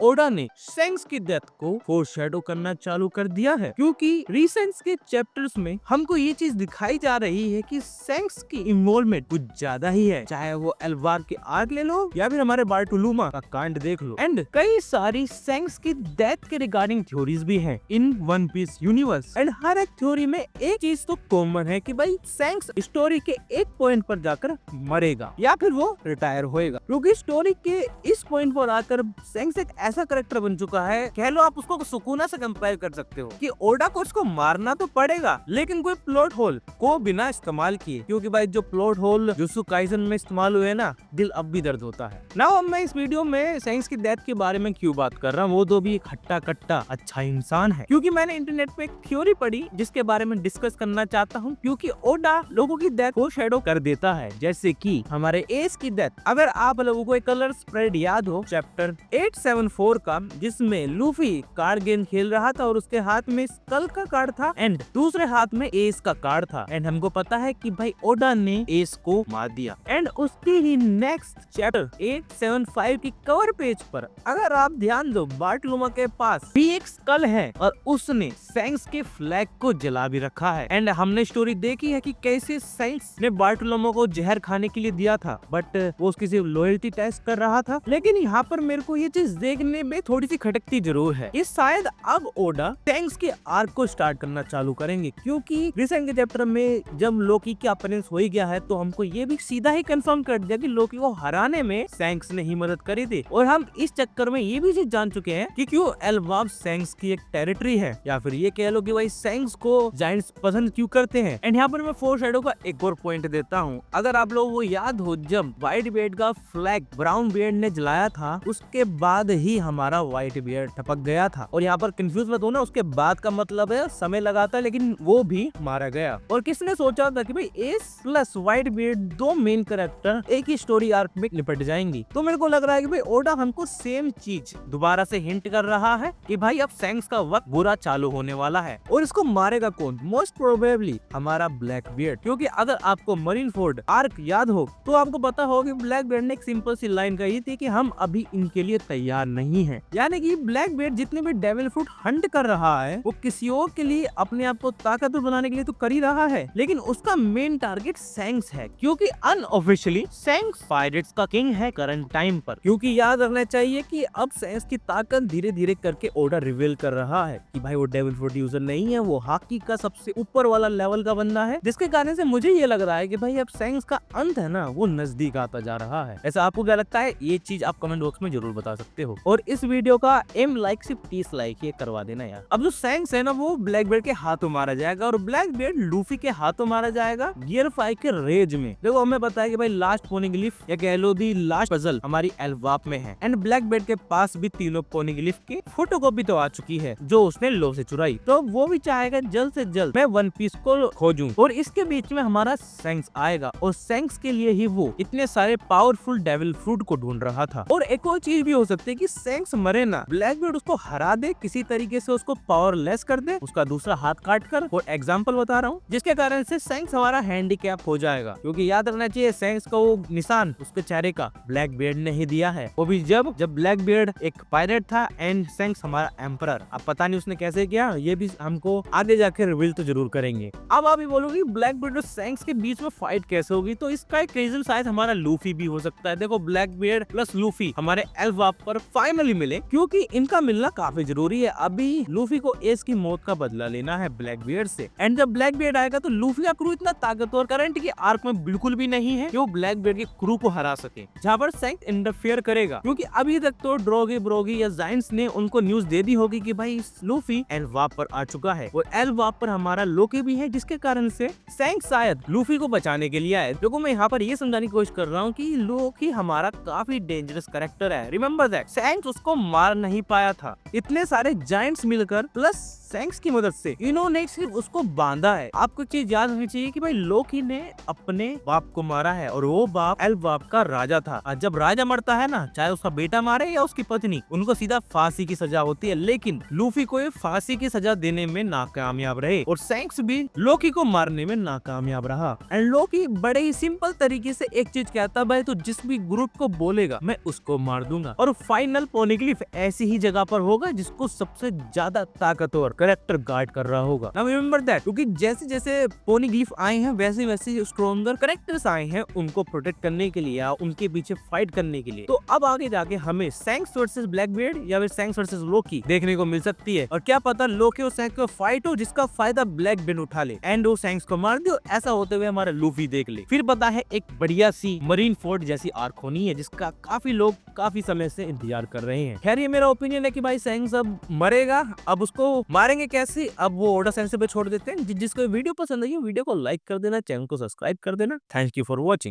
Voda ने सैंक्स की death को फोरशैडो करना चालू कर दिया है, क्योंकि रिसेंट के चैप्टर्स में हमको ये चीज दिखाई जा रही है कि सैंक्स की इन्वॉल्वमेंट कुछ ज्यादा ही है। चाहे वो एल्बार के आर्क ले लो या फिर हमारे बार्टोलुमा का कांड देख लो। एंड कई सारी सैंक्स की डेथ के रिगार्डिंग थ्योरीज भी हैं in one piece universe. And हर एक थ्योरी में एक चीज तो कॉमन है कि भाई सैंक्स स्टोरी के एक पॉइंट पर जाकर मरेगा या फिर वो रिटायर होएगा, क्योंकि स्टोरी के इस पॉइंट पर आकर सैंक्स एक ऐसा करेक्टर बन चुका है, कह लो आप उसको सुकूना से कंपेयर कर सकते हो कि ओडा को उसको मारना तो पड़ेगा लेकिन कोई प्लॉट होल को बिना इस्तेमाल किए, क्योंकि भाई जो प्लॉट होल जुत्सु काइसेन में इस्तेमाल हुए ना, दिल अब भी दर्द होता है ना। अब मैं इस वीडियो में सैंक्स की डेथ के बारे में क्यों बात कर रहा हूँ, वो तो भी एक हट्टा कट्टा अच्छा इंसान है, क्योंकि मैंने इंटरनेट पे एक थ्योरी पढ़ी जिसके बारे में डिस्कस करना चाहता हूँ। क्योंकि ओडा लोगों की डेथ को शेडो कर देता है, जैसे कि हमारे एस की डेथ। अगर आप लोगों को एक कलर स्प्रेड याद हो चैप्टर 874 का, जिसमें लूफी कार्ड गेम खेल रहा था और उसके हाथ में स्कल का कार्ड था एंड दूसरे हाथ में एस का कार्ड था, एंड हमको पता है कि भाई ओडा ने एस को मार दिया। एंड उसके ही नेक्स्ट चैप्टर 875 की कवर पेज पर अगर आप ध्यान दो, बार्टोलुमा के पास भी एक स्कल है और उसने सैंक्स के फ्लैग को जला भी रखा है। एंड हमने स्टोरी देखी है कि कैसे सैंक्स ने बार्टोलुमा को जहर खाने के लिए दिया था, बट वो उसकी सिर्फ लॉयल्टी टेस्ट कर रहा था। लेकिन यहाँ पर मेरे को ये चीज देखने में थोड़ी सी खटकती जरूर है। ये शायद अब ओडा सैंक्स के आर्क को स्टार्ट करना चालू करेंगे, क्योंकि रिसेंट के चैप्टर में जब लोकी का अपीयरेंस हो ही गया है तो हमको ये भी सीधा ही कंफर्म कर दिया कि लोकी को हराने में सैंक्स ने ही मदद करी थी। और हम इस चक्कर में ये भी चीज जान चुके हैं कि क्यों एल्बाब सैंक्स की एक टेरिटरी है, या फिर ये कह लो कि भाई सैंक्स को जायंट्स पसंद क्यों करते हैं। एंड यहाँ पर मैं फोरशैडो का एक और पॉइंट देता हूँ। अगर आप लोगों को याद हो, जब व्हाइट बियर्ड का फ्लैग ब्राउन बियर्ड ने जलाया था, उसके बाद ही हमारा व्हाइट बियर्ड टपक गया था। और यहाँ पर कंफ्यूज मत होना, उसके बाद का मतलब है समय लगा था, लेकिन वो भी मारा गया। और किसने सोचा था कि भाई एस प्लस व्हाइट बियर्ड दो मेन कैरेक्टर एक ही स्टोरी आर्क में निपट जाएंगी। तो मेरे को लग रहा है कि भाई ओडा हमको सेम चीज दोबारा से हिंट कर रहा है कि भाई अब सैंक्स का वक्त बुरा चालू होने वाला है। और इसको मारेगा कौन? मोस्ट प्रोबेबली हमारा ब्लैक बियर्ड, क्योंकि अगर आपको मरीन फोर्ड आर्क याद हो तो आपको पता हो कि ब्लैक बियर्ड ने एक सिंपल सी लाइन कही थी कि हम अभी इनके लिए तैयार नहीं हैं। यानी कि ब्लैक बियर्ड जितने भी डेविल फ्रूट हंट कर रहा है वो किसी और के लिए अपने आप को ताकतवर बनाने के लिए तो कर ही रहा है, लेकिन उसका मेन टारगेट सैंक्स है, क्योंकि अनऑफिशियली सैंक्स पायरेट्स का किंग है करंट टाइम पर। क्योंकि याद रखना चाहिए कि अब सैंक्स की ताकत धीरे धीरे करके ओडा रिवील कर रहा है कि भाई वो डेविल फ्रूट यूजर नहीं है, वो हाकी का सबसे ऊपर वाला लेवल का बंदा है, जिसके कारण से मुझे ये लग रहा है कि भाई अब सैंक्स का अंत है ना, वो नजदीक आता जा रहा है। ऐसा आपको क्या लगता है? ये चीज आप कमेंट बॉक्स में जरूर बता सकते हो। और इस वीडियो का एम लाइक सिर्फ 30 लाइक ये करवा देना यार। अब जो सैंक्स है ना, वो ब्लैक बियर्ड के हाथों मारा जाएगा और ब्लैक बियर्ड लूफी के हाथों मारा जाएगा गियर 5 के रेज में। देखो हमें पता है कि भाई लास्ट पोनीग्लिफ या कह लो दी लास्ट पजल हमारी एल्बाब में है, एंड ब्लैक बियर्ड के पास भी तीनों पोनीग्लिफ की फोटोकॉपी तो आ चुकी है जो उसने लो से चुराई। तो वो भी चाहेगा जल्द से जल्द मैं वन पीस को खोजूं, और इसके बीच में हमारा सैंक्स आएगा और सैंक्स के लिए ही वो इतने सारे पावरफुल डेविल फ्रूट को ढूंढ रहा था। और एक और चीज भी हो सकती है कि सैंक्स मरे ना, ब्लैक बियर्ड उसको हरा दे, किसी तरीके से उसको पावरलेस कर दे, उसका दूसरा हाथ काट कर। और एग्जाम्पल बता रहा हूँ, जिसके कारण से सैंक्स हमारा हैंडीकैप हो जाएगा, क्योंकि याद रखना चाहिए सैंक्स का वो निशान उसके चेहरे का ब्लैक बियर्ड ने ही दिया है, वो भी जब ब्लैक बियर्ड एक पायरेट था एंड सैंक्स हमारा एम्परर। अब पता नहीं उसने कैसे किया, ये भी हमको आगे जाकर रिवील तो जरूर करेंगे। अब आप ही बोलोगे ब्लैक बियर्ड और सैंक्स के बीच में फाइट कैसे होगी, तो इसका एक रीजन शायद हमारा लूफी भी हो सकता है। देखो ब्लैक बियर्ड प्लस लूफी हमारे एल्बाब पर फाइनली मिले, क्योंकि इनका मिलना काफी जरूरी है। अभी लूफी को एस की मौत का बदला लेना है ब्लैक बियर्ड से, एंड जब ब्लैक बियर्ड आएगा तो लूफी का क्रू इतना ताकतवर करंट की आर्क में बिल्कुल भी नहीं है कि वो ब्लैक बियर्ड के क्रू को हरा सके, जहाँ पर सैंक्स इंटरफेयर करेगा। क्योंकि अभी तक तो ड्रोगी ब्रोगी या जायंट्स ने उनको न्यूज दे दी होगी कि भाई लूफी एल्बाब पर आ चुका है, और एल्बाब पर हमारा लोकी भी है, जिसके कारण से सैंक्स शायद लूफी को बचाने के लिए आए। देखो मैं यहाँ पर ये समझाने की कोशिश कर रहा हूँ कि लोकी हमारा काफी डेंजरस कैरेक्टर है। रिमेम्बर दैट सैंक्स उसको मार नहीं पाया था, इतने सारे जायंट्स मिलकर प्लस सैंक्स की मदद से इन्होंने सिर्फ उसको बांधा है। आपको चीज याद होनी चाहिए कि भाई लोकी ने अपने बाप को मारा है और वो बाप एल्बाब का राजा था। और जब राजा मरता है ना, चाहे उसका बेटा मारे या उसकी पत्नी, उनको सीधा फांसी की सजा होती है। लेकिन लूफी को ये फांसी की सजा देने में नाकामयाब रहे और सैंक्स भी लोकी को मारने में नाकामयाब रहा। एंड लोकी बड़े ही सिंपल तरीके से एक चीज कहता, भाई तो जिस भी ग्रुप को बोलेगा मैं उसको मार दूंगा। और फाइनल पोनिग्लिफ ऐसी ही जगह पर होगा जिसको सबसे ज्यादा ताकतवर कैरेक्टर गार्ड कर रहा होगा। नाउ रिमेंबर दैट, क्योंकि जैसे जैसे पोनिग्लिफ आए हैं वैसे वैसे स्ट्रॉन्गर कैरेक्टर्स आए हैं उनको प्रोटेक्ट करने के लिए या उनके पीछे फाइट करने के लिए। तो अब आगे जाके हमें सैंक्स वर्सेस ब्लैकबीयर्ड या फिर सैंक्स वर्सेस लोकी देखने को मिल सकती है। और क्या पता लोकी और सैंक्स को फाइट हो जिसका फायदा ब्लैकबीयर्ड उठा ले एंड वो सैंक्स को मार दे, ऐसा होते हुए हमारा लूफी देख ले। फिर पता है एक बढ़िया सी मरीन फोर्ट जैसी आर्क होनी है जिसका काफी लोग काफी समय से इंतजार कर रहे हैं। खैर ये मेरा ओपिनियन है कि भाई सैंक्स अब मरेगा, अब उसको मारेंगे कैसे, अब वो ऑर्डर सेंस पे छोड़ देते हैं। जिसको वीडियो पसंद आई वीडियो को लाइक कर देना, चैनल को सब्सक्राइब कर देना। Thank you for watching.